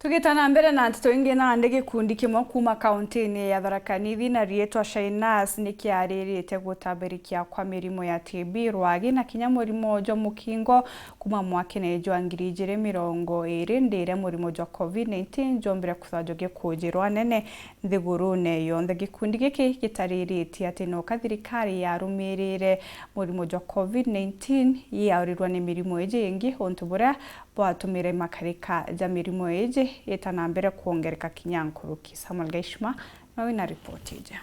Tugitana mbere na nteto ingi na ndege kundi kimwe kuma kaunti-ini ya Tharaka Nithi na rietwa Shainas nikiaririte gutabirikia kwa mirimo ya TB rwagi na kinya murimo jo mukingo kuma mwakine jo 2020 ndire murimo jo COVID-19 jombere kuthajoge kujirwa nene nthigurune yonthe gikundi giki gitaririte ati no kathirikari ya rumirire murimo jo COVID-19 yaurirwa ni mirimo eje ingi ontubura bwatumire makarika ja mirimo eje yetana mbere kuongereka kinyankuruki. Samuel Gaishma nawe na ripoti ija.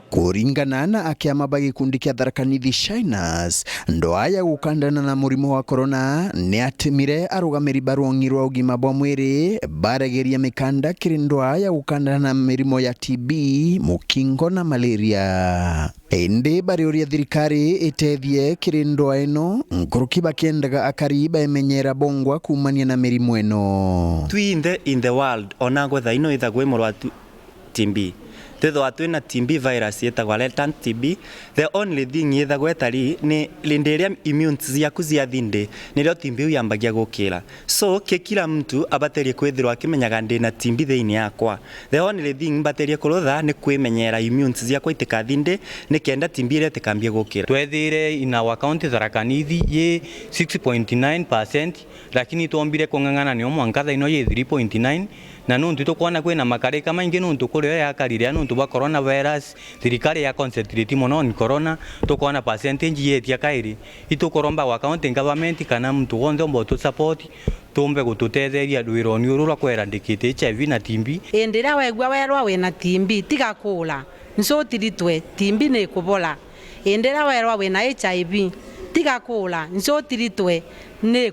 Kuringana na akiama bagi kundi kia Tharaka Nithi Shainas ndoa ya gukandana na murimo wa corona ni atimire arugamiri baruongirwa ugima bwa mwiri baregeria mikanda kiri ndoa ya gukandana na mirimo ya TB, mukingo na malaria. Indi bariuria thirikari itethie kiri ndoa ino nkuruki bakiendaga akariba emenyera bongwa kumania na mirimo ino. In the world onagwe thaino ithagwe murwa TB. Tetho atwina TB virus yetagwa latent TB. The only thing yethagwa etari ni linderia immune ciaku cia thinde nirio TB yambagia gukira. So kila mtu abaterie kwithirwa akimenyaga ndina TB thiini yakwa. The only thing baterie kurutha ni kwimenyera immune ciakwa itikathinde ni kenda TB ire tikambia gukira. Twethire in our county Tharaka Nithi ye 6.9%, lakini tuombire kung'ang'ana ni omwanka thaino ye 3.9 na nuntu tukwana kwina makarika maingi nuntu kurio yakarire nuntu wa coronavirus. Thirikari ya concentrate mono on corona, tukwana percentage yetia kairi itukoromba wa county government kana mtu wonde ombo tu support tumbe gututetheria rwironi uru rwa kwerandikite HIV na TB. Endira wegwa werwa wena TB tigakula nso tiritwe TB ne kubola. Endira werwa wena HIV tigakula nso tiritwe ne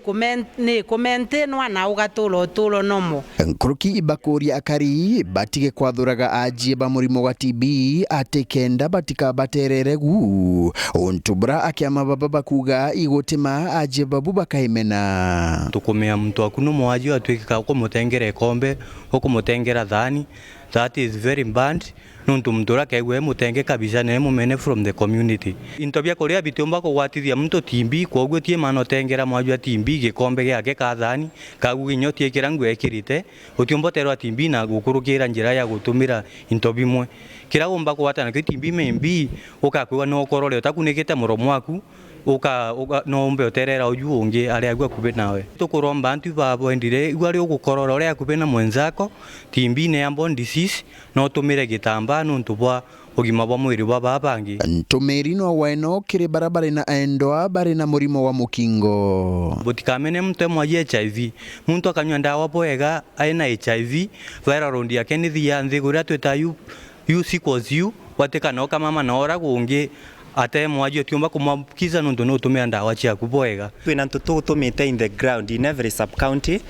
kumentenwa na ugatulo nomo. Nkuruki ibakuria akari batige kwathuraga ajie ba murimo wa TB atekenda batika baterere gu ontubra akiama baba bakuga igotima ajie babu bakahimena. Tukumea mtu akuno mwaji atwika ko mutengere kombe ko mutengera thani. That is very bad. Nuntu mtura kegwe mutenge kabisa ne mumene from the community. Intobia korea bitomba ko watithia mtu TB kogwe tie mano tengera mwajwa TB gikombe gyake kathani kaguginyo tie kirangu ekirite utiomboterwa TB na gukurukira njira ya gutumira intobimwe kiragomba ko watana ki TB membi ukakwa no korore utakunikite muromo waku uka no mbe oterera oju ungi ari agwa kube nawe tukuromba antu babo endire igwari ugukorora ore akube na mwenzako TB ne ambon disease no tumire gitamba nuntu bwa ugima bwa mwiri bwa babangi. Ntumiri no weno kiri barabara na endoa bari na murimo wa mukingo botikamene mtu mwaji HIV muntu akanywa ndawa boega aina HIV viral round yake ni thia nthigura tweta you sequence you wateka no kama mama naora gungi ate mwaji tiomba kumamkiza nuntu no tumia ndawa cia kuboega twina tutumite in the ground in every sub county.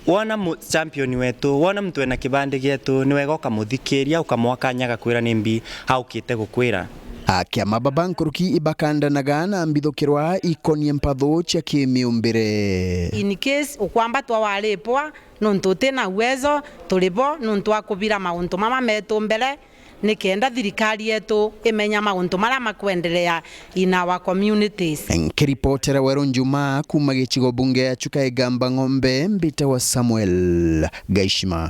Wona champion wetu wona mtu ena kibande gietu ni wega ukamuthikiria ukamwakanyaga kwira nimbi haukite gukwira. Akiama baba nkuruki ibakandanaga na mbithukirwa ikonie mpatho cia kimiumbire. In case ukwamba twawalipwa nuntu tena uwezo tulipo nuntu akubira mauntu mama metu mbele nikenda thirikari yetu imenya mauntu mara makwendelea in our communities. Nkiripotera Wero Njuma kuma gicigo bunge ya Chuka Igamba Ng'ombe mbita wa Samuel Gaishma.